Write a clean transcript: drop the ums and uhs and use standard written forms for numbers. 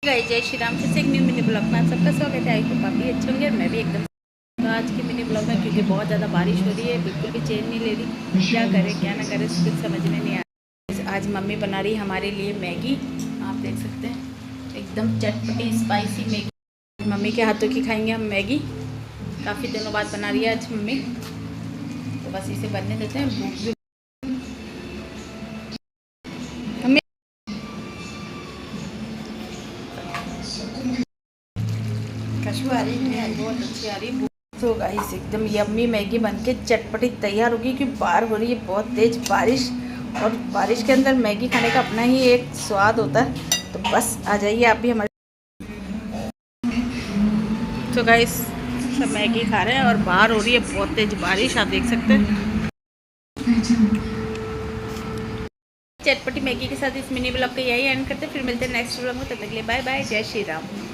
Guys जय श्री राम। फिर से एक न्यू मिनी ब्लॉग में आप सबका स्वागत है। आई होप आप भी अच्छे होंगे और मैं भी एकदम। तो आज की मिनी ब्लॉग में क्योंकि बहुत ज़्यादा बारिश हो रही है, बिल्कुल भी चैन नहीं ले रही, क्या करें क्या ना करें कुछ समझ में नहीं आ रहा। आज मम्मी बना रही है हमारे लिए मैगी। आप देख सकते हैं एकदम चटपटी स्पाइसी मैगी। मम्मी के हाथों की खाएंगे हम मैगी। काफ़ी दिनों बाद बना रही है आज मम्मी, तो बस इसे बनने देते हैं। भूख भी खुशबू आ रही है, बहुत अच्छी आ रही है। तो गाइस एकदम यम्मी मैगी बनके चटपटी तैयार होगी क्योंकि बाहर हो रही है बहुत तेज़ बारिश, और बारिश के अंदर मैगी खाने का अपना ही एक स्वाद होता है। तो बस आ जाइए आप भी हमारे। तो गाइस सब मैगी खा रहे हैं और बाहर हो रही है बहुत तेज़ बारिश, आप देख सकते हैं। चटपटी मैगी के साथ इस मिनी ब्लॉग का यही एंड करते हैं। फिर मिलते हैं नेक्स्ट ब्लॉग में, तब तक के लिए बाय बाय, जय श्री राम।